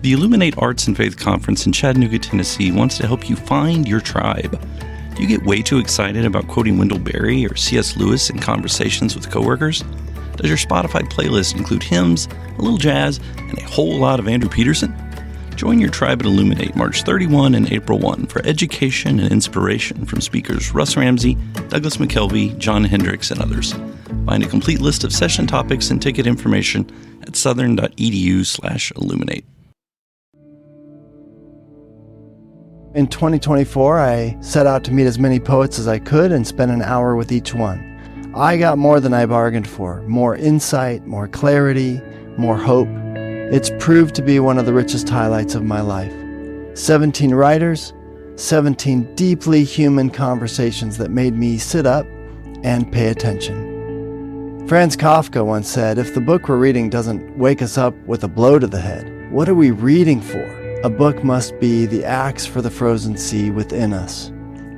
The Illuminate Arts and Faith Conference in Chattanooga, Tennessee wants to help you find your tribe. Do you get way too excited about quoting Wendell Berry or C.S. Lewis in conversations with coworkers? Does your Spotify playlist include hymns, a little jazz, and a whole lot of Andrew Peterson? Join your tribe at Illuminate March 31 and April 1 for education and inspiration from speakers Russ Ramsey, Douglas McKelvey, John Hendricks, and others. Find a complete list of session topics and ticket information at southern.edu/illuminate. In 2024, I set out to meet as many poets as I could and spend an hour with each one. I got more than I bargained for, more insight, more clarity, more hope. It's proved to be one of the richest highlights of my life. 17 writers, 17 deeply human conversations that made me sit up and pay attention. Franz Kafka once said, if the book we're reading doesn't wake us up with a blow to the head, what are we reading for? A book must be the axe for the frozen sea within us.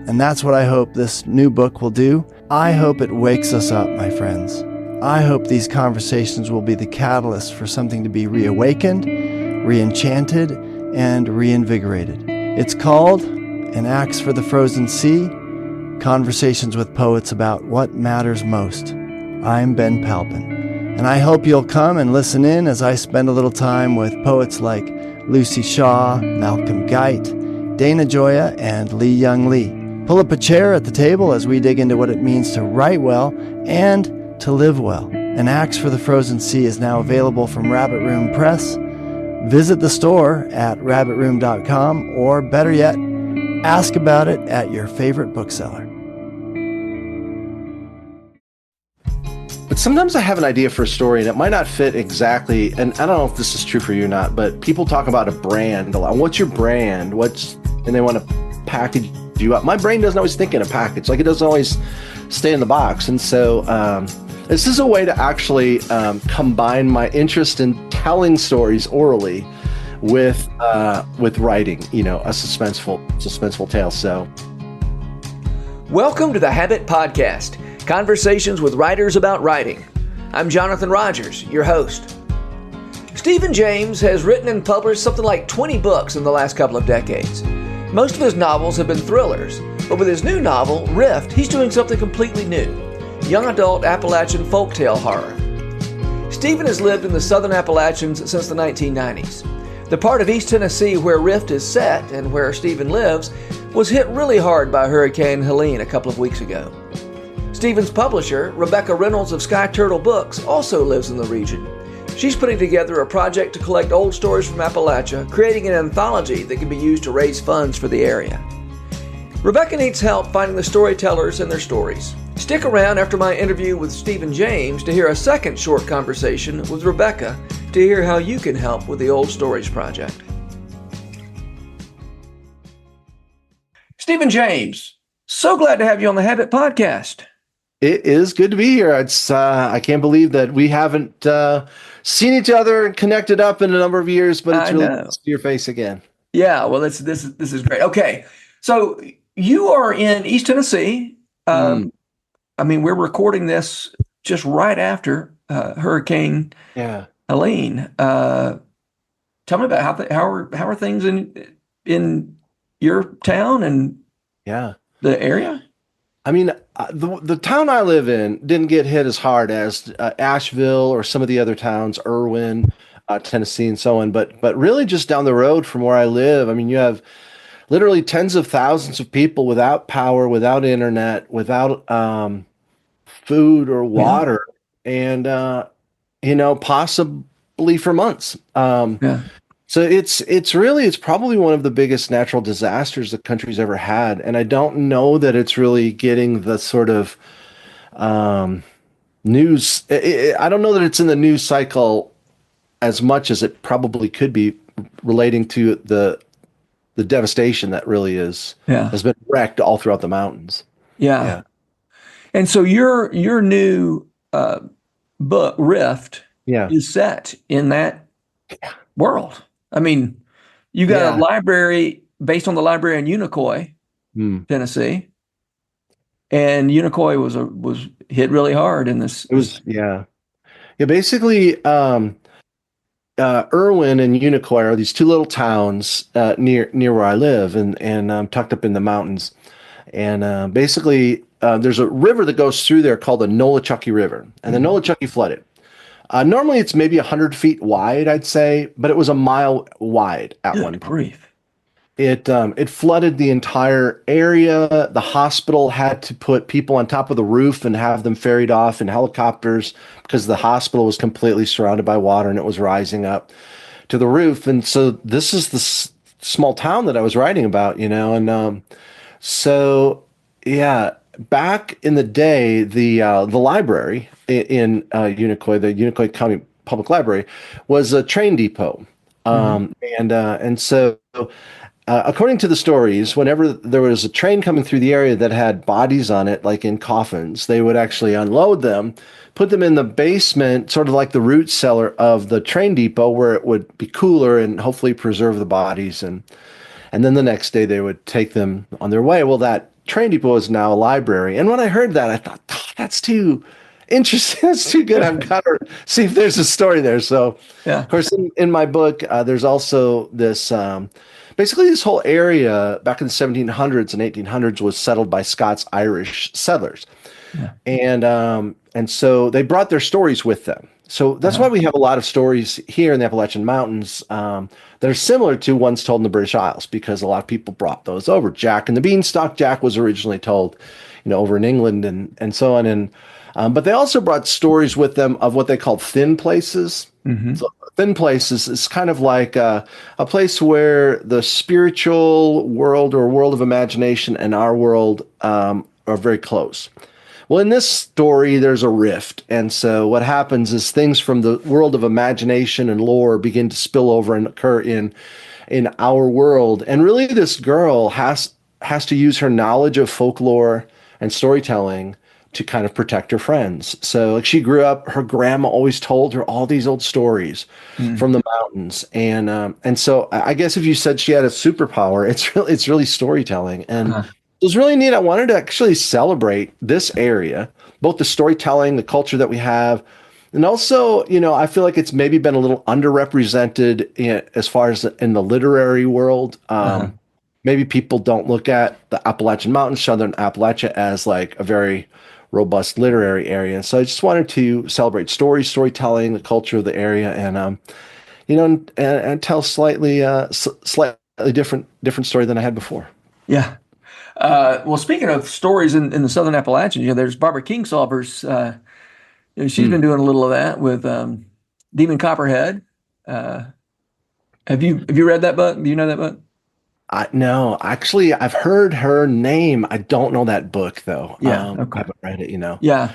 And that's what I hope this new book will do. I hope it wakes us up, my friends. I hope these conversations will be the catalyst for something to be reawakened, re-enchanted, and reinvigorated. It's called An Axe for the Frozen Sea, Conversations with Poets About What Matters Most. I'm Ben Palpin, and I hope you'll come and listen in as I spend a little time with poets like Lucy Shaw, Malcolm Guite, Dana Gioia, and Lee Young Lee. Pull up a chair at the table as we dig into what it means to write well and to live well. An Axe for the Frozen Sea is now available from Rabbit Room Press. Visit the store at rabbitroom.com, or better yet, ask about it at your favorite bookseller. But sometimes I have an idea for a story and it might not fit exactly. And I don't know if this is true for you or not, but people talk about a brand a lot. What's your brand? And they want to package you up. My brain doesn't always think in a package. Like, it doesn't always stay in the box. And so this is a way to actually combine my interest in telling stories orally with writing, a suspenseful tale. So welcome to the Habit Podcast. Conversations with writers about writing. I'm Jonathan Rogers, your host. Stephen James has written and published something like 20 books in the last couple of decades. Most of his novels have been thrillers, but with his new novel, Rift, he's doing something completely new, young adult Appalachian folktale horror. Stephen has lived in the southern Appalachians since the 1990s. The part of East Tennessee where Rift is set and where Stephen lives was hit really hard by Hurricane Helene a couple of weeks ago. Stephen's publisher, Rebecca Reynholds of Sky Turtle Books, also lives in the region. She's putting together a project to collect old stories from Appalachia, creating an anthology that can be used to raise funds for the area. Rebecca needs help finding the storytellers and their stories. Stick around after my interview with Stephen James to hear a second short conversation with Rebecca to hear how you can help with the Old Stories Project. Stephen James, so glad to have you on the Habit Podcast. it is good to be here. It's I can't believe that we haven't seen each other and connected up in a number of years, but it's really nice to see your face again. Yeah, well, this is great. Okay, so you are in East Tennessee. I mean, we're recording this just right after Hurricane Helene. Tell me about how are things in your town and the area? I mean, the town I live in didn't get hit as hard as Asheville or some of the other towns, Irwin, Tennessee, and so on. But really, just down the road from where I live, I mean, you have literally tens of thousands of people without power, without internet, without food or water, and possibly for months. So it's probably one of the biggest natural disasters the country's ever had, and I don't know that it's really getting the sort of news. I don't know that it's in the news cycle as much as it probably could be, relating to the devastation that really has been wrecked all throughout the mountains. Yeah. And so your new book, Rift, is set in that world. I mean, you got a library based on the library in Unicoi, Tennessee, and Unicoi was hit really hard in this. It was basically Irwin and Unicoi are these two little towns near where I live, and tucked up in the mountains. And basically, there's a river that goes through there called the Nolichucky River, and the Nolichucky flooded. Normally, it's maybe 100 feet wide, I'd say, but it was a mile wide at one Good point. grief. It flooded the entire area. The hospital had to put people on top of the roof and have them ferried off in helicopters because the hospital was completely surrounded by water and it was rising up to the roof. And so this is the small town that I was writing about, and so yeah, back in the day, the library in Unicoi, the Unicoi County Public Library, was a train depot, and so. According to the stories, whenever there was a train coming through the area that had bodies on it, like in coffins, they would actually unload them, put them in the basement, sort of like the root cellar of the train depot, where it would be cooler and hopefully preserve the bodies. And then the next day they would take them on their way. Well, that train depot is now a library. And when I heard that, I thought, oh, that's too interesting. That's too good. I've got to see if there's a story there. So, of course, in my book, there's also this. Basically, this whole area back in the 1700s and 1800s was settled by Scots-Irish settlers, and so they brought their stories with them. So that's why we have a lot of stories here in the Appalachian Mountains that are similar to ones told in the British Isles, because a lot of people brought those over. Jack and the Beanstalk. Jack was originally told, over in England and so on, and but they also brought stories with them of what they called thin places. So thin places is kind of like a place where the spiritual world or world of imagination and our world are very close. Well, in this story, there's a rift. And so what happens is things from the world of imagination and lore begin to spill over and occur in our world. And really, this girl has to use her knowledge of folklore and storytelling to kind of protect her friends. So like she grew up, her grandma always told her all these old stories from the mountains. And so I guess if you said she had a superpower, it's really storytelling. And it was really neat. I wanted to actually celebrate this area, both the storytelling, the culture that we have, and also, I feel like it's maybe been a little underrepresented as far as in the literary world. Maybe people don't look at the Appalachian Mountains, Southern Appalachia, as like a very robust literary area. And so I just wanted to celebrate storytelling, the culture of the area, and and tell slightly different story than I had before. Yeah. Well, speaking of stories in the Southern Appalachians, there's Barbara Kingsolver's. She's been doing a little of that with Demon Copperhead. Have you read that book? Do you know that book? No, actually, I've heard her name. I don't know that book, though. Yeah, I haven't read it, Yeah.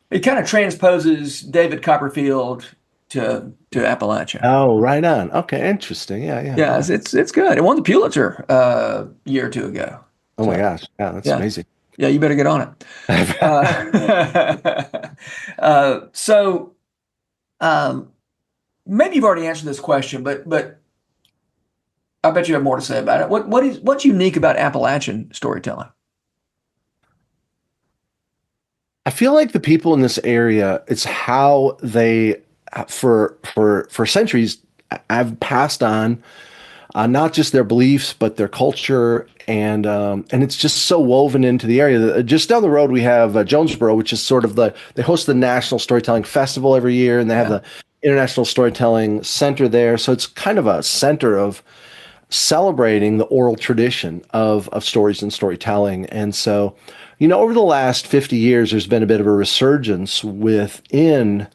It kind of transposes David Copperfield to Appalachia. Oh, right on. Okay, interesting. Yeah. Yeah, it's good. It won the Pulitzer a year or two ago. Oh, my gosh. Yeah, that's amazing. Yeah, you better get on it. So maybe you've already answered this question, but I bet you have more to say about it. What's unique about Appalachian storytelling? I feel like the people in this area, it's how they, for centuries, have passed on not just their beliefs, but their culture, and it's just so woven into the area. Just down the road, we have Jonesboro, which is sort of they host the National Storytelling Festival every year, and they have the International Storytelling Center there. So it's kind of a center of celebrating the oral tradition of stories and storytelling. And so, over the last 50 years, there's been a bit of a resurgence within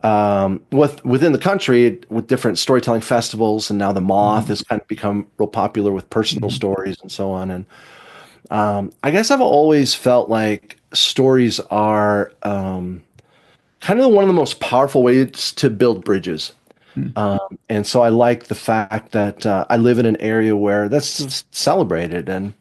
the country with different storytelling festivals. And now the Moth has kind of become real popular with personal stories and so on. And I guess I've always felt like stories are kind of one of the most powerful ways to build bridges. And so I like the fact that I live in an area where that's celebrated. And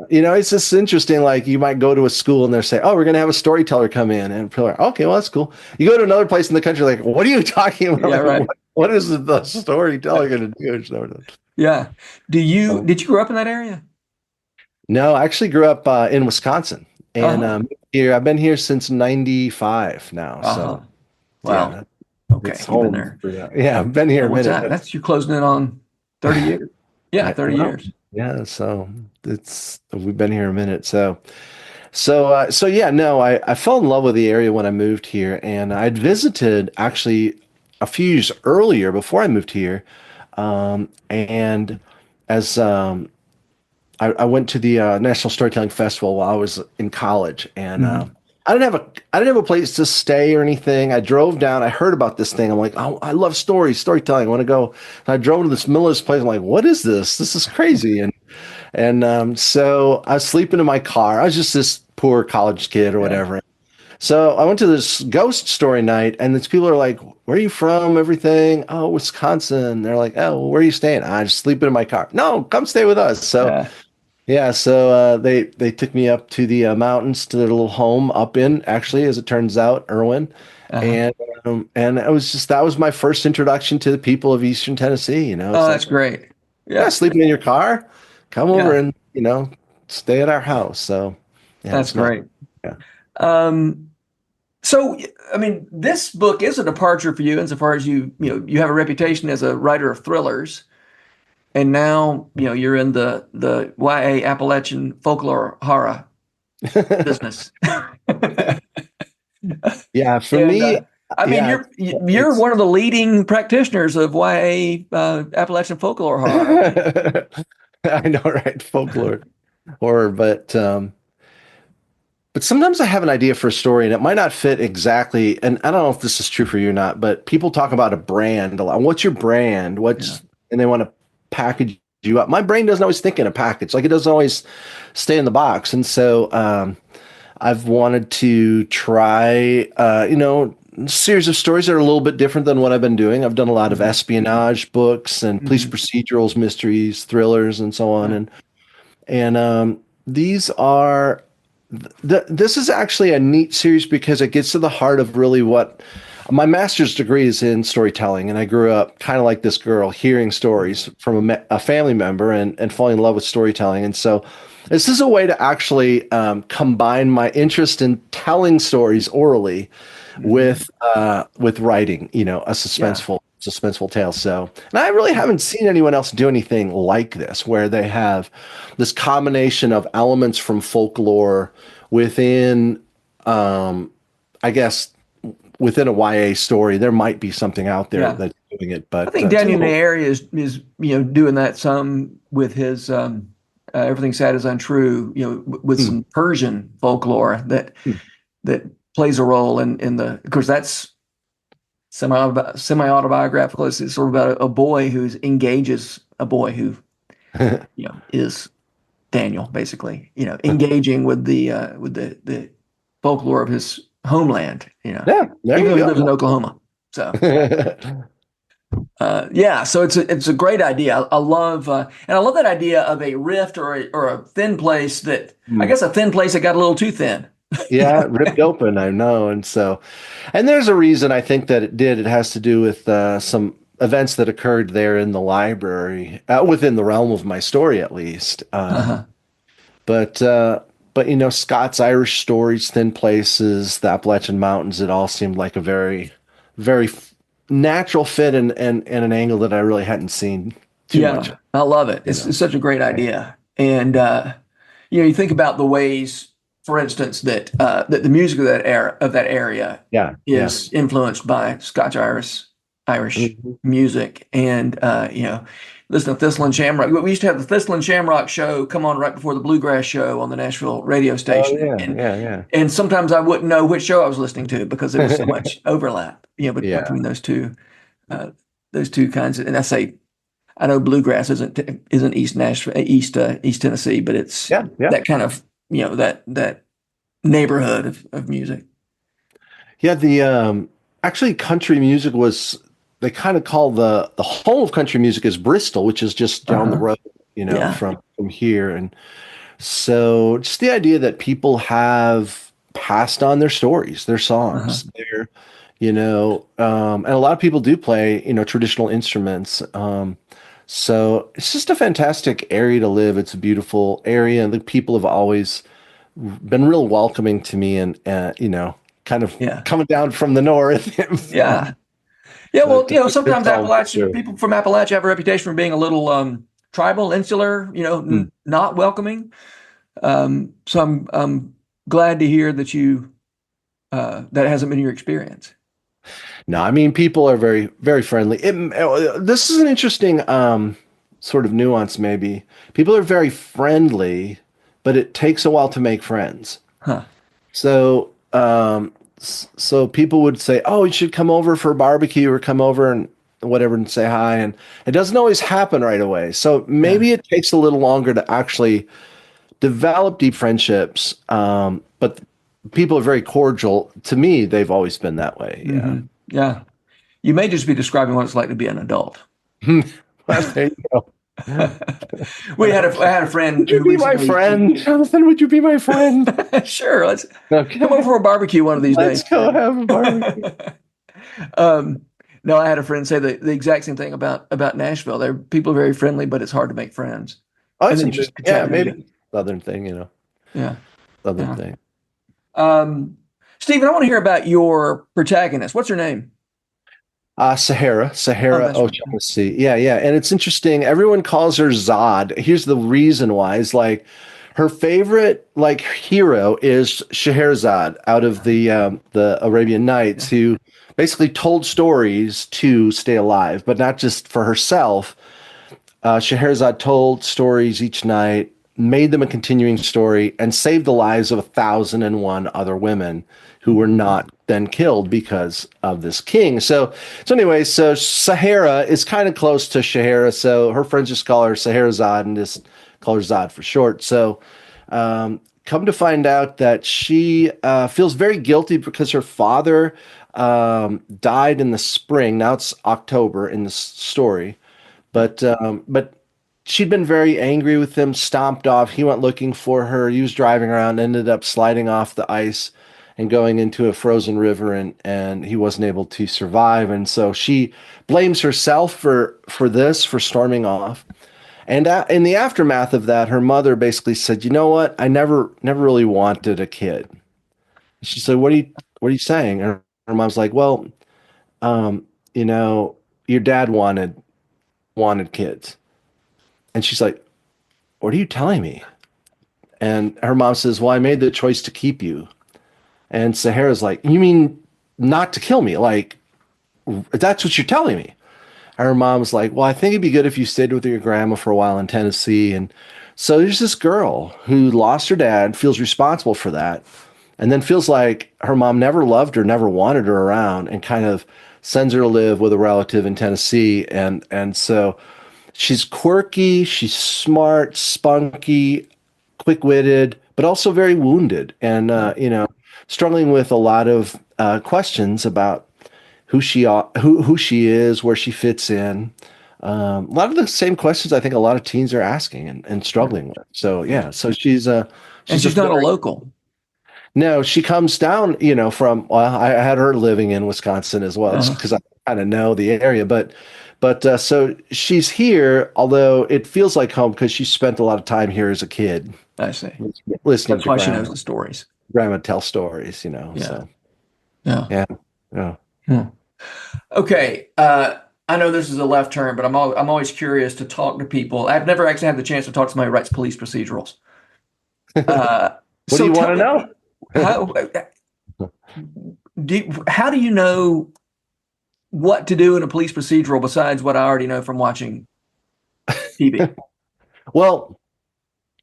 it's just interesting. Like you might go to a school and they're saying, "Oh, we're going to have a storyteller come in," and people are like, "Okay, well that's cool." You go to another place in the country, like, "What are you talking about? Yeah, right. What is the storyteller going to do?" Yeah. Did you grow up in that area? No, I actually grew up in Wisconsin, and here I've been here since '95 now. So, wow. Okay, It's you've been home. there. Yeah, I've been here a What's minute. that? That's you closing in on 30 years. Yeah, 30 Well, years. yeah, so we've been here a minute. So yeah, no, I fell in love with the area when I moved here, and I'd visited actually a few years earlier before I moved here. And as I went to the National Storytelling Festival while I was in college, and Mhm. I didn't have a place to stay or anything. I drove down. I heard about this thing. I'm like, oh, I love storytelling. I want to go. And I drove to this middle of this place. I'm like, what is this? This is crazy. And so I was sleeping in my car. I was just this poor college kid or Yeah. whatever. So I went to this ghost story night, and these people are like, "Where are you from? Everything? Oh, Wisconsin." They're like, "Oh, well, where are you staying?" I just sleeping in my car. No, come stay with us. So Yeah. yeah, so they took me up to the mountains to their little home up in, actually, as it turns out, Irwin, Uh-huh. and it was just that was my first introduction to the people of Eastern Tennessee. Oh, It's like, that's great. yeah, Yeah. sleeping in your car, come over Yeah. and stay at our house. So yeah, That's it's nice. great. Yeah. Um, so, I mean, this book is a departure for you insofar as you have a reputation as a writer of thrillers, and now, you're in the YA Appalachian folklore horror business. Yeah, for And me, I mean, yeah, you're it's one of the leading practitioners of YA Appalachian folklore horror. I know, right? Folklore horror, but sometimes I have an idea for a story and it might not fit exactly. And I don't know if this is true for you or not, but people talk about a brand a lot. What's your brand? Yeah. And they want to package you up. My brain doesn't always think in a package. Like it doesn't always stay in the box. And so, I've wanted to try, a series of stories that are a little bit different than what I've been doing. I've done a lot of Mhm. espionage books and police Mhm. procedurals, mysteries, thrillers, and so on. Yeah. And these are this is actually a neat series because it gets to the heart of really what my master's degree is in storytelling, and I grew up kind of like this girl, hearing stories from a family member and falling in love with storytelling. And so, this is a way to actually combine my interest in telling stories orally Mhm. with writing, a Yeah. suspenseful tale. So, and I really haven't seen anyone else do anything like this, where they have this combination of elements from folklore within, I guess, within a YA story. There might be something out there Yeah. that's doing it, I but think it's a Daniel little. Nair is doing that some with his Everything Sad is Untrue, with Hmm, some Persian folklore hmm. that plays a role in the, of course, that's semi-autobiographical. It's sort of about a boy who engages a boy who, is Daniel, basically, engaging with the folklore of his homeland, Yeah, there even you though he lives in go. Oklahoma. So, yeah, so it's a great idea. I love and I love that idea of a rift or a thin place that, I Hmm. guess, a thin place that got a little too thin. You Yeah, know? ripped open, I know. And there's a reason I think that it did. It has to do with some events that occurred there in the library, within the realm of my story, at least. Uh-huh. But Scott's Irish stories, thin places, the Appalachian Mountains, it all seemed like a very, very natural fit and an angle that I really hadn't seen too much. Yeah, I love it. You It's know. such a great idea, and you think about the ways, for instance, that the music of that area Yeah, yeah. is influenced by Irish Mhm. music, and listen to Thistle and Shamrock. We used to have the Thistle and Shamrock show come on right before the Bluegrass show on the Nashville radio Oh station, yeah, and yeah, yeah, and sometimes I wouldn't know which show I was listening to because there was so much overlap, yeah, between uh, those two kinds. And I know bluegrass isn't East Nashville, East Tennessee, but it's yeah, yeah. that kind of that neighborhood of music. Yeah, the actually country music was they kind of call the home of country music is Bristol, which is just down the Uh-huh. road, Yeah. from here. And so just the idea that people have passed on their stories, their Uh-huh. songs, and a lot of people do play, traditional instruments. So it's just a fantastic area to live. It's a beautiful area, and the people have always been real welcoming to me, and kind of Yeah. coming down from the north. Yeah. Yeah, well, But sometimes it's all true. people from Appalachia have a reputation for being a little tribal, insular, not welcoming. So I'm glad to hear that that hasn't been your experience. No, I mean, people are very, very friendly. This is an interesting sort of nuance, maybe. People are very friendly, but it takes a while to make friends. Huh. So, so people would say, "Oh, you should come over for a barbecue or come over and whatever and say hi." And it doesn't always happen right away. So maybe it takes a little longer to actually develop deep friendships. But people are very cordial. To me, they've always been that way. Yeah. Mm-hmm. Yeah. You may just be describing what it's like to be an adult. Well, there you go. I had a friend. Would you be my friend, Jonathan? Would you be my friend? Sure. Let's come over for a barbecue one of these days. Let's go have a barbecue. No, I had a friend say the exact same thing about Nashville. People are very friendly, but it's hard to make friends. Oh, that's interesting. Yeah, maybe Southern thing, Yeah. Southern thing. Stephen, I want to hear about your protagonist. What's her name? Sahara Oh, O'Shaughnessy. Yeah, and it's interesting. Everyone calls her Zod. Here's the reason why. Is like her favorite hero is Scheherazade out of the Arabian Nights, who basically told stories to stay alive, but not just for herself. Scheherazade told stories each night, made them a continuing story, and saved the lives of 1,001 other women who were not then killed because of this king. So Sahara is kind of close to Shahara, so her friends just call her Scheherazade and just call her Zod for short. So come to find out that she feels very guilty because her father died in the spring. Now it's October in the story, but she'd been very angry with him, stomped off. He went looking for her. He was driving around, ended up sliding off the ice and going into a frozen river, and he wasn't able to survive. And so she blames herself for storming off. And in the aftermath of that, her mother basically said, "You know what? I never really wanted a kid." She said, "What are you saying?" And her mom's like, "Well, your dad wanted kids." And she's like, "What are you telling me?" And her mom says, "Well, I made the choice to keep you." And Sahara's like, "You mean not to kill me? Like, that's what you're telling me?" And her mom's like, "Well, I think it'd be good if you stayed with your grandma for a while in Tennessee." And so there's this girl who lost her dad, feels responsible for that, and then feels like her mom never loved her, never wanted her around, and kind of sends her to live with a relative in Tennessee. And so she's quirky, she's smart, spunky, quick-witted, but also very wounded, and struggling with a lot of questions about who she is, where she fits in. A lot of the same questions I think a lot of teens are asking and struggling with. So so she's not a local. No, she comes down, from. Well, I had her living in Wisconsin as well, because I kind of know the area, but so she's here, although it feels like home because she spent a lot of time here as a kid. I see. Listening That's to why she knows the stories. Grandma tell stories, Yeah. So. Yeah. Yeah. Okay. I know this is a left turn, but I'm always curious to talk to people. I've never actually had the chance to talk to somebody who writes police procedurals. What do you want to know? How do you know what to do in a police procedural besides what I already know from watching TV? Well,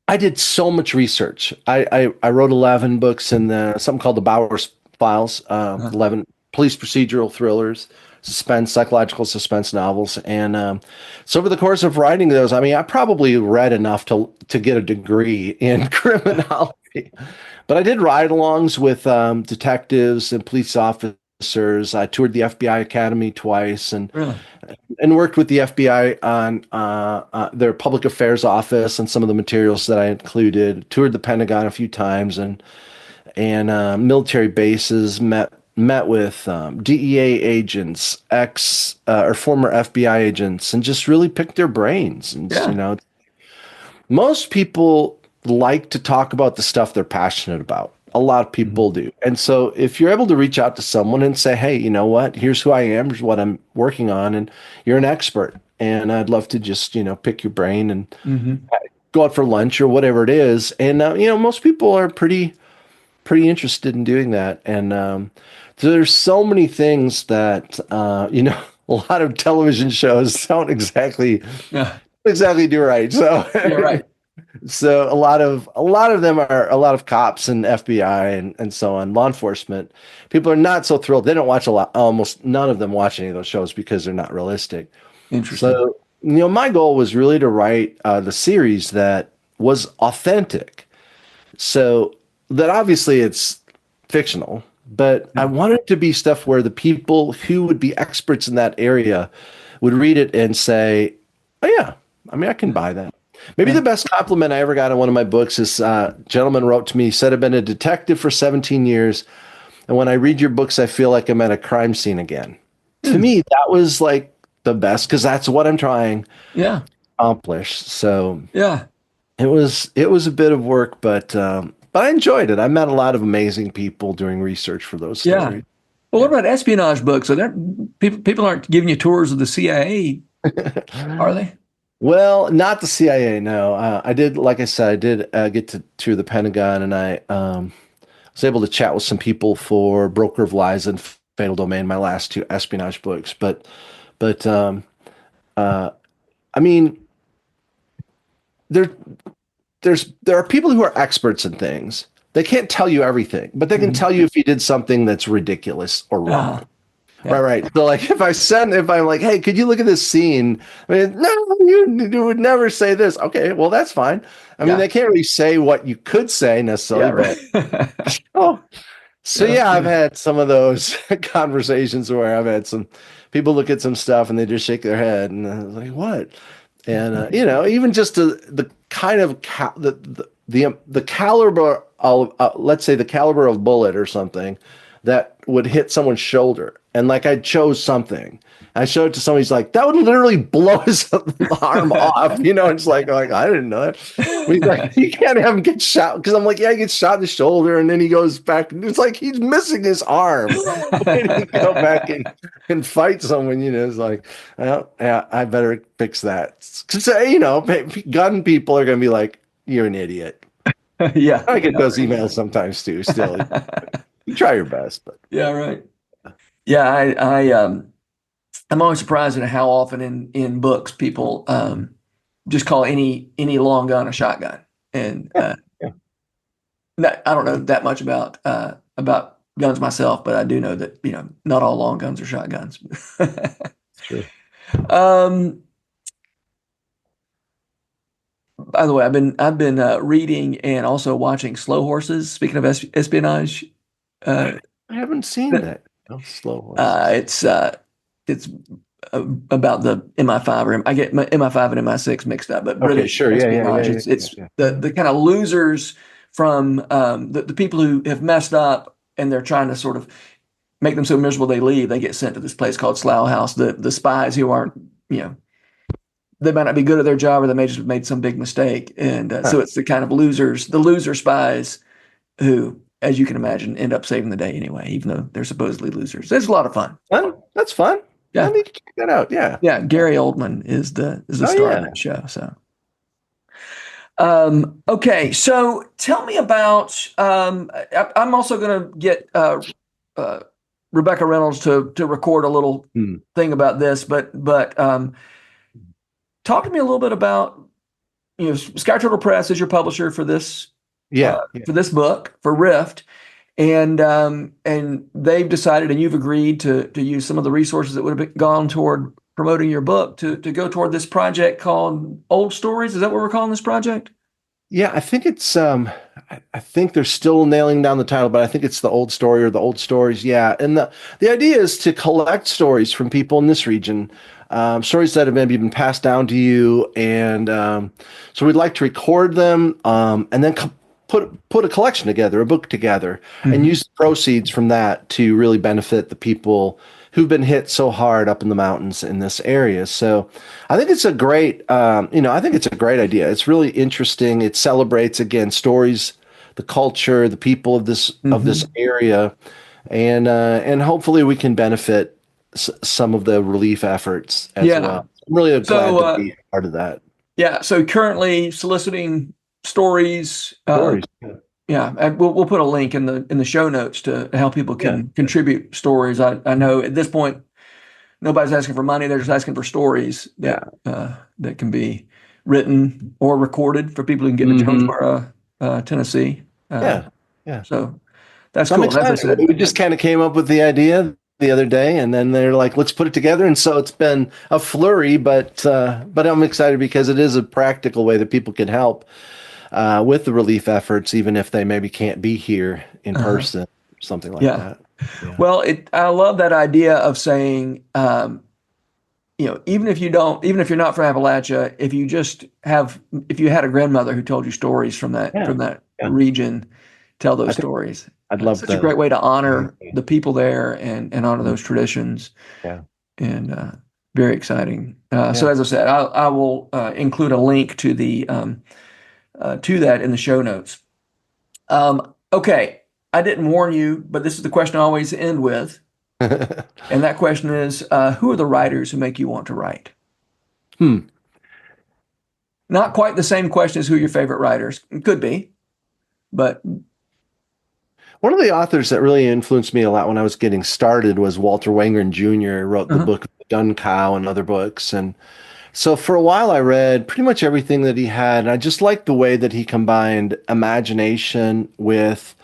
I did so much research. I wrote 11 books in something called the Bowers Files, 11 police procedural thrillers, psychological suspense novels. And so over the course of writing those, I mean, I probably read enough to get a degree in criminology. But I did ride-alongs with detectives and police officers. I toured the FBI Academy twice and worked with the FBI on their public affairs office and some of the materials that I included. Toured the Pentagon a few times and military bases. Met with DEA agents, or former FBI agents, and just really picked their brains. And most people like to talk about the stuff they're passionate about. A lot of people do. And so if you're able to reach out to someone and say, hey, you know what, here's who I am, here's what I'm working on, and you're an expert, and I'd love to just, pick your brain and go out for lunch or whatever it is. And, most people are pretty interested in doing that. And so there's so many things that, a lot of television shows don't exactly do right. So, Yeah, right. So a lot of them are a lot of cops and FBI and so on, law enforcement. People are not so thrilled. They don't watch a lot. Almost none of them watch any of those shows because they're not realistic. Interesting. So, my goal was really to write the series that was authentic. So that obviously it's fictional, but I wanted it to be stuff where the people who would be experts in that area would read it and say, oh yeah, I can buy that. Maybe the best compliment I ever got in one of my books is a gentleman wrote to me, said, I've been a detective for 17 years. And when I read your books, I feel like I'm at a crime scene again. To me, that was like the best, because that's what I'm trying to accomplish. So it was a bit of work, but I enjoyed it. I met a lot of amazing people doing research for those stories. Well, what about espionage books? Are there people aren't giving you tours of the CIA, are they? Well, not the CIA, no. I did, like I said, I did get to tour the Pentagon, and I was able to chat with some people for Broker of Lies and Fatal Domain, my last two espionage books. But I mean, there are people who are experts in things. They can't tell you everything, but they can tell you if you did something that's ridiculous or wrong. Right. So like if I'm like, hey, could you look at this scene? I mean, no, you would never say this. Okay, well, that's fine. I mean, they can't really say what you could say necessarily. But, I've had some of those conversations where I've had some people look at some stuff and they just shake their head and I was like, what? And even just the kind of the caliber of let's say the caliber of bullet or something that would hit someone's shoulder. And like I chose something. I showed it to somebody, he's like, that would literally blow his arm off. It's like I didn't know that. He's like, you can't have him get shot. Because I'm like, he gets shot in the shoulder and then he goes back. It's like he's missing his arm. And he go back and fight someone, it's like, well, yeah, I better fix that. Because, gun people are going to be like, you're an idiot. I get those emails sometimes too, still. You try your best. But. Yeah, right. Yeah, I'm always surprised at how often in books people just call any long gun a shotgun, and I don't know that much about guns myself, but I do know that not all long guns are shotguns. True. By the way, I've been reading and also watching Slow Horses. Speaking of espionage, I haven't seen that. No, Slow Horses. It's about the MI5 or I get my MI5 and MI6 mixed up, but British sure, espionage. It's the kind of losers from the people who have messed up and they're trying to sort of make them so miserable they leave. They get sent to this place called Slough House. The spies who aren't they might not be good at their job, or they may just have made some big mistake, and so it's the kind of the loser spies who, as you can imagine, end up saving the day anyway, even though they're supposedly losers. It's a lot of fun. That's fun. Yeah, I need to check that out. Yeah, yeah. Gary Oldman is the star of that show. So, okay. So tell me about. I'm also going to get Rebecca Reynholds to record a little thing about this, but talk to me a little bit about Sky Turtle Press is your publisher for this. For this book, for Rift, and they've decided, and you've agreed to use some of the resources that would have gone toward promoting your book to go toward this project called Old Stories. Is that what we're calling this project? Yeah, I think it's. I think they're still nailing down the title, but I think it's the Old Story or the Old Stories. Yeah, and the idea is to collect stories from people in this region. Stories that have maybe been passed down to you, and so we'd like to record them and then put a collection together, a book together, and use the proceeds from that to really benefit the people who've been hit so hard up in the mountains in this area. So I think it's a great, I think it's a great idea. It's really interesting. It celebrates, again, stories the culture, the people of this area, and hopefully we can benefit some of the relief efforts as well. I'm really glad to be part of that. Yeah. So currently soliciting stories. Stories. Yeah, and we'll put a link in the show notes to how people can contribute stories. I know at this point nobody's asking for money; they're just asking for stories that can be written or recorded for people who can get to Jonesboro, Tennessee. So that's cool. I'm excited. We just kind of came up with the idea the other day, and then they're like, "Let's put it together." And so it's been a flurry, but I'm excited because it is a practical way that people can help with the relief efforts, even if they maybe can't be here in person, or something like that. Yeah. Well, I love that idea of saying, even if you're not from Appalachia, if you had a grandmother who told you stories from that region, tell those stories. I'd love such a great way to honor the people there and honor those traditions. Yeah. And very exciting. So as I said, I will include a link to that in the show notes. Okay. I didn't warn you, but this is the question I always end with. And that question is, who are the writers who make you want to write? Not quite the same question as who are your favorite writers. It could be, but one of the authors that really influenced me a lot when I was getting started was Walter Wangerin Jr. He wrote the book Dun Cow and other books. And so for a while I read pretty much everything that he had. And I just liked the way that he combined imagination with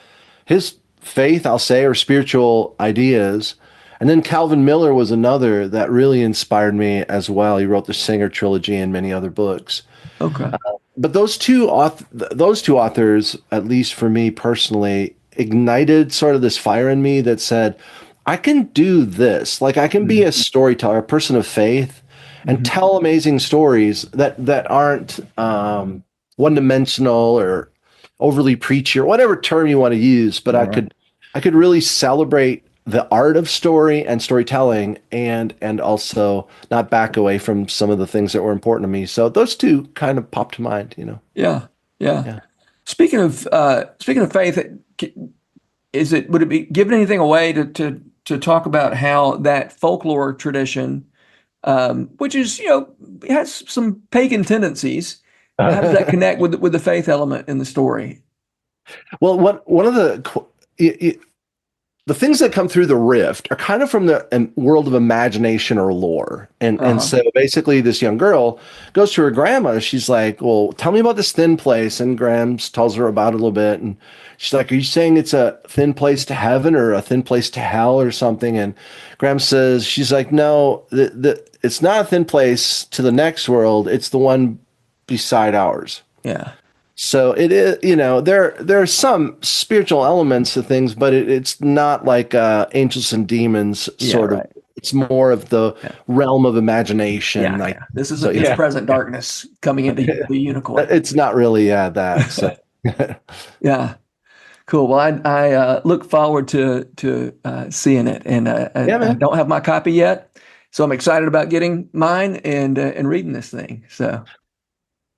his faith, I'll say, or spiritual ideas. And then Calvin Miller was another that really inspired me as well. He wrote the Singer trilogy and many other books. Okay. But those two authors, at least for me personally, ignited sort of this fire in me that said, I can do this. Like I can be a storyteller, a person of faith, and tell amazing stories that aren't one-dimensional or overly preachy or whatever term you want to use. But I could really celebrate the art of story and storytelling and also not back away from some of the things that were important to me. So those two kind of popped to mind, Yeah. Speaking of faith, would it be giving anything away to talk about how that folklore tradition, which is, has some pagan tendencies, how does that connect with the faith element in the story? Well, one of the things that come through the rift are kind of from the world of imagination or lore. And so basically this young girl goes to her grandma. She's like, well, tell me about this thin place. And Grams tells her about it a little bit. And she's like, are you saying it's a thin place to heaven or a thin place to hell or something? And Grams says, she's like, no, it's not a thin place to the next world. It's the one beside ours. Yeah. So it is, there are some spiritual elements to things, but it's not like angels and demons sort of. It's more of the realm of imagination. This is its present darkness coming into the unicorn. It's not really that. So. Yeah. Cool. Well, I look forward to seeing it, and I don't have my copy yet, so I'm excited about getting mine and reading this thing. So.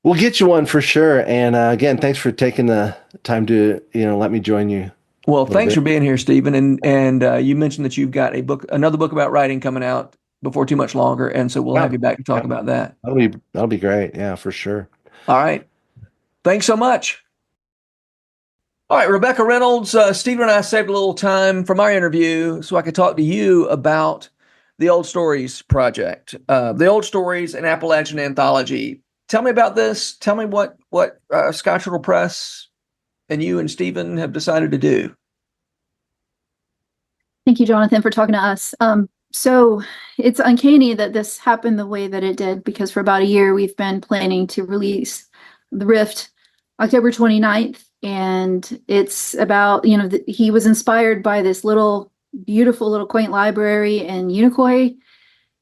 We'll get you one for sure. And again, thanks for taking the time to let me join you. Well, thanks for being here, Stephen. And you mentioned that you've got another book about writing coming out before too much longer, and so we'll have you back to talk about that. That'll be great. Yeah, for sure. All right. Thanks so much. All right, Rebecca Reynholds, Stephen and I saved a little time from our interview so I could talk to you about the Old Stories project, the Old Stories and Appalachian Anthology. Tell me about this. Tell me what Scotch Riddle Press and you and Stephen have decided to do. Thank you, Jonathan, for talking to us. So it's uncanny that this happened the way that it did, because for about a year we've been planning to release The Rift October 29th. And it's about, he was inspired by this beautiful little quaint library in Unicoi.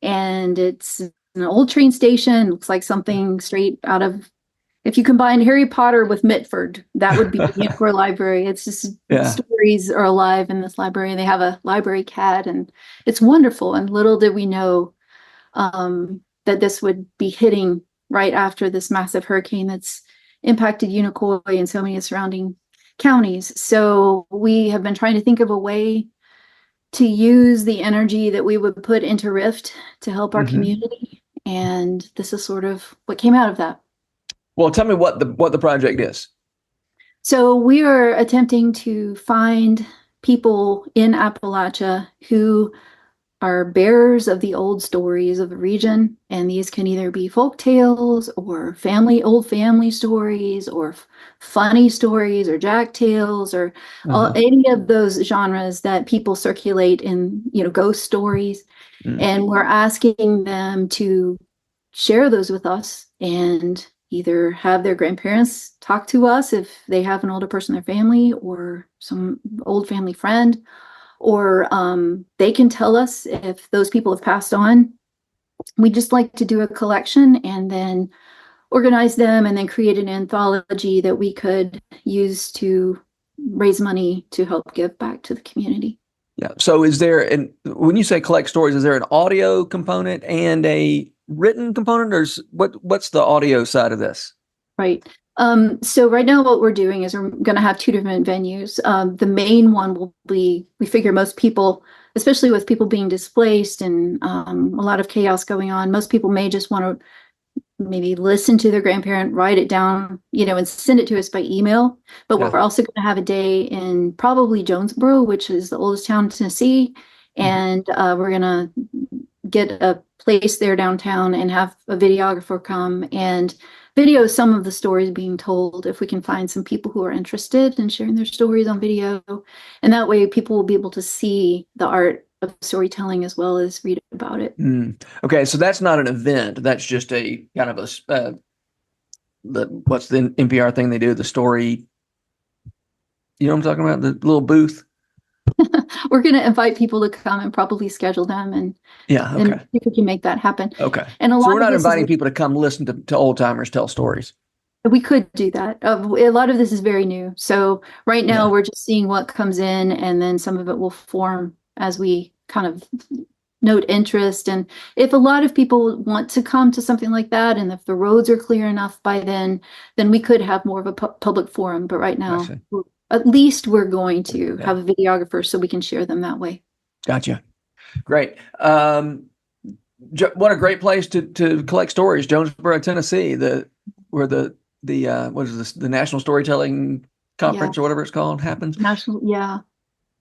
And it's an old train station. Looks like something straight out of, if you combine Harry Potter with Mitford, that would be the Unicoi Library. It's just stories are alive in this library. They have a library cat, and it's wonderful. And little did we know that this would be hitting right after this massive hurricane that's impacted Unicoi and so many surrounding counties. So we have been trying to think of a way to use the energy that we would put into Rift to help our community. And this is sort of what came out of that. Well, tell me what the project is. So we are attempting to find people in Appalachia who are bearers of the old stories of the region. And these can either be folk tales or old family stories or funny stories or jack tales or any of those genres that people circulate in, ghost stories. And we're asking them to share those with us and either have their grandparents talk to us if they have an older person in their family or some old family friend, or they can tell us if those people have passed on. We just like to do a collection and then organize them and then create an anthology that we could use to raise money to help give back to the community. Yeah. So when you say collect stories, is there an audio component and a written component, or what's the audio side of this? Right. So right now what we're doing is we're going to have two different venues. The main one will be, we figure most people, especially with people being displaced and a lot of chaos going on, most people may just want to maybe listen to their grandparent, write it down, and send it to us by email. But we're also going to have a day in probably Jonesboro, which is the oldest town in Tennessee. And we're going to get a place there downtown and have a videographer come and video some of the stories being told, if we can find some people who are interested in sharing their stories on video. And that way people will be able to see the art of storytelling as well as read about it. Okay, so that's not an event. That's just a kind of what's the NPR thing they do? The story, you know what I'm talking about? The little booth? We're going to invite people to come and probably schedule them and and if we can make that happen. Okay. And so we're not inviting people to come listen to old timers tell stories. We could do that. A lot of this is very new. So right now we're just seeing what comes in, and then some of it will form as we kind of note interest. And if a lot of people want to come to something like that, and if the roads are clear enough by then we could have more of a public forum. But right now, at least we're going to have a videographer so we can share them that way. Gotcha. Great. What a great place to collect stories. Jonesboro, Tennessee, where the what is this? The National Storytelling Conference or whatever it's called happens.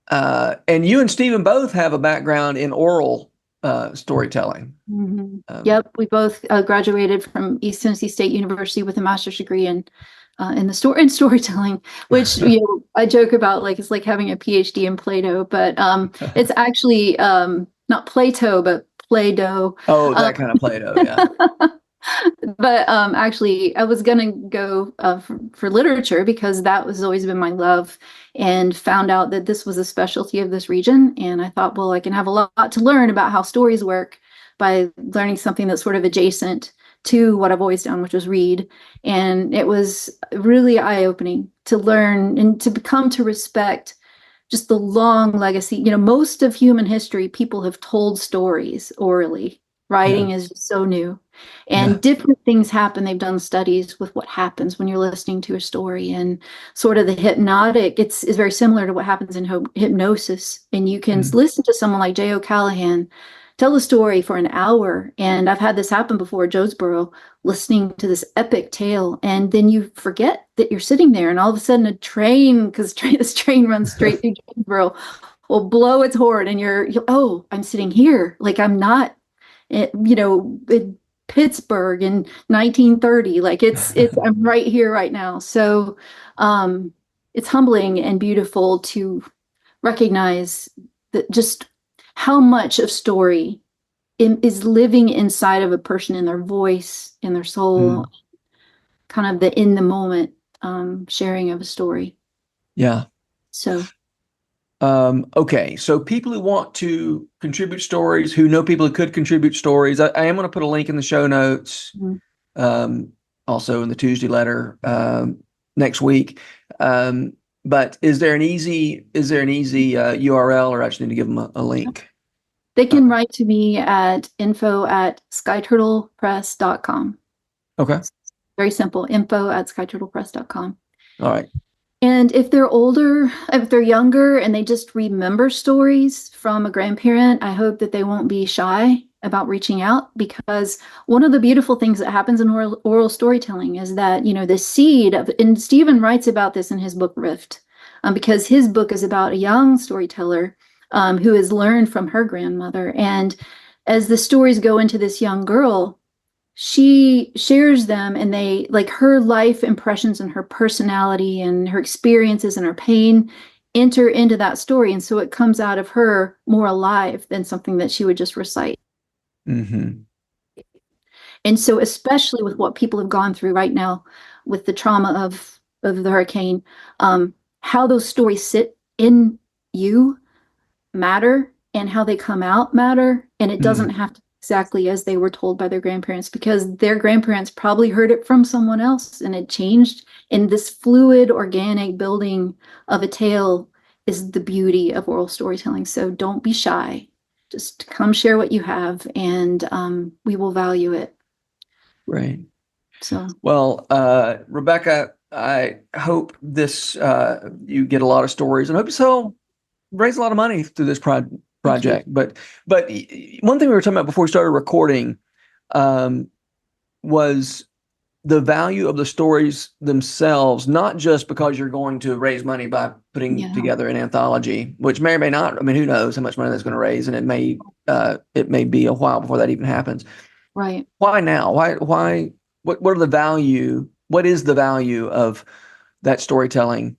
And you and Stephen both have a background in oral storytelling. Yep, we both graduated from East Tennessee State University with a master's degree in storytelling, which I joke about, like it's like having a PhD in Plato, but it's actually not Plato, but Play-Doh. Oh, that kind of Play-Doh, yeah. But actually, I was going to go for literature because that was always been my love, and found out that this was a specialty of this region. And I thought, well, I can have a lot to learn about how stories work by learning something that's sort of adjacent to what I've always done, which was read. And it was really eye-opening to learn and to come to respect just the long legacy. Most of human history, people have told stories orally. Writing is just so new, and different things happen. They've done studies with what happens when you're listening to a story, and sort of the hypnotic, it's very similar to what happens in hypnosis. And you can listen to someone like J. O'Callaghan tell a story for an hour. And I've had this happen before at Jonesboro, listening to this epic tale. And then you forget that you're sitting there, and all of a sudden a train, because this train runs straight through Jonesboro, will blow its horn, and you're, oh, I'm sitting here. Like I'm not, in Pittsburgh in 1930, like it's I'm right here right now. So it's humbling and beautiful to recognize that just how much of story is living inside of a person, in their voice, in their soul, kind of the in the moment sharing of a story. Yeah. So okay, so people who want to contribute stories, who know people who could contribute stories, I am going to put a link in the show notes, also in the Tuesday letter next week. But is there an easy URL, or I just need to give them a link? They can write to me at info@skyturtlepress.com. Okay. Very simple, info@skyturtlepress.com. All right. And if they're older, if they're younger and they just remember stories from a grandparent, I hope that they won't be shy about reaching out, because one of the beautiful things that happens in oral storytelling is that, the seed of, and Stephen writes about this in his book Rift, because his book is about a young storyteller who has learned from her grandmother. And as the stories go into this young girl, she shares them, and they, like, her life impressions and her personality and her experiences and her pain enter into that story. And so it comes out of her more alive than something that she would just recite. Mm-hmm. And so, especially with what people have gone through right now with the trauma of the hurricane, how those stories sit in you matter, and how they come out matter. And it doesn't have to be exactly as they were told by their grandparents, because their grandparents probably heard it from someone else and it changed. And this fluid, organic building of a tale is the beauty of oral storytelling. So don't be shy. Just come share what you have, and we will value it. Right. So, well, Rebecca, I hope this you get a lot of stories, and hope you raise a lot of money through this project. But one thing we were talking about before we started recording was the value of the stories themselves, not just because you're going to raise money by putting together an anthology, which may or may not. I mean, who knows how much money that's going to raise, and it may be a while before that even happens. Right. Why now? Why? What are the value? What is the value of that storytelling?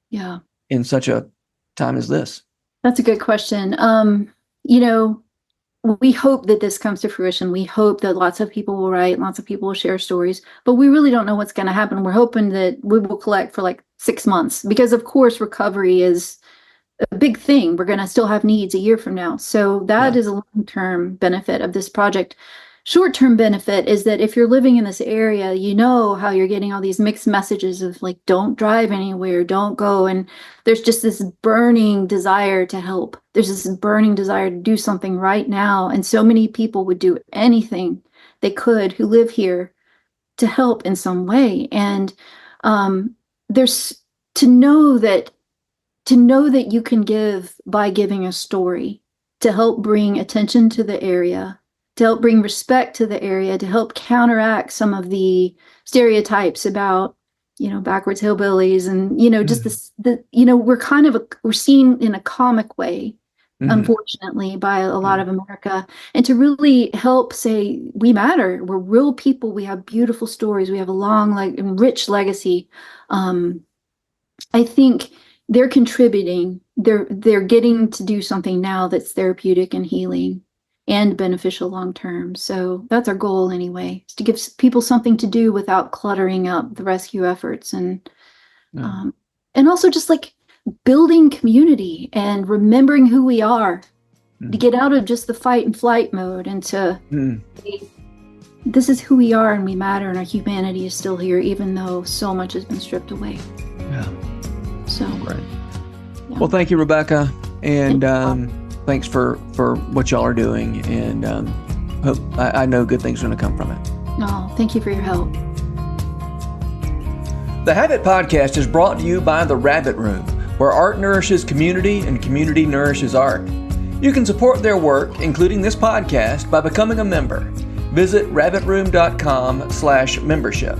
Yeah. In such a time as this? That's a good question. We hope that this comes to fruition. We hope that lots of people will write, lots of people will share stories, but we really don't know what's going to happen. We're hoping that we will collect for like 6 months, because of course recovery is a big thing. We're going to still have needs a year from now. So that is a long-term benefit of this project. Short-term benefit is that if you're living in this area, you know how you're getting all these mixed messages of like, don't drive anywhere, don't go. And there's just this burning desire to help. There's this burning desire to do something right now. And so many people would do anything they could who live here to help in some way. And there's to know that you can give by giving a story to help bring attention to the area, to help bring respect to the area, to help counteract some of the stereotypes about, backwards hillbillies and, just we're seen in a comic way, unfortunately, by a lot of America. And to really help say, we matter, we're real people, we have beautiful stories, we have a long, and rich legacy. I think they're contributing, they're getting to do something now that's therapeutic and healing and beneficial long term. So that's our goal anyway, is to give people something to do without cluttering up the rescue efforts, and also just like building community and remembering who we are, to get out of just the fight and flight mode, and to this is who we are, and we matter, and our humanity is still here, even though so much has been stripped away. Yeah. So right. Yeah. Well, thank you, Rebecca, and thanks for what y'all are doing, and hope I know good things are going to come from it. Oh, thank you for your help. The Habit Podcast is brought to you by The Rabbit Room, where art nourishes community and community nourishes art. You can support their work, including this podcast, by becoming a member. Visit rabbitroom.com/membership.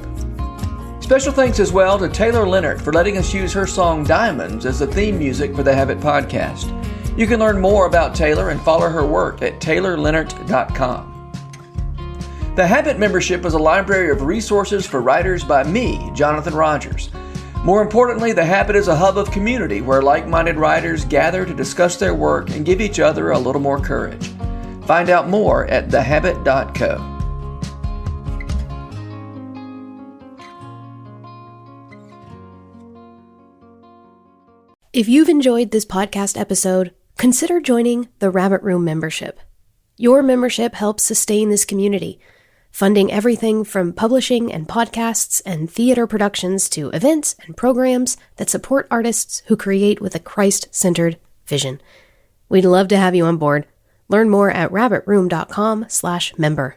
Special thanks as well to Taylor Leonard for letting us use her song Diamonds as the theme music for the Habit Podcast. You can learn more about Taylor and follow her work at taylorleonard.com. The Habit Membership is a library of resources for writers by me, Jonathan Rogers. More importantly, The Habit is a hub of community where like-minded writers gather to discuss their work and give each other a little more courage. Find out more at thehabit.co. If you've enjoyed this podcast episode, consider joining the Rabbit Room membership. Your membership helps sustain this community, funding everything from publishing and podcasts and theater productions to events and programs that support artists who create with a Christ-centered vision. We'd love to have you on board. Learn more at rabbitroom.com/member.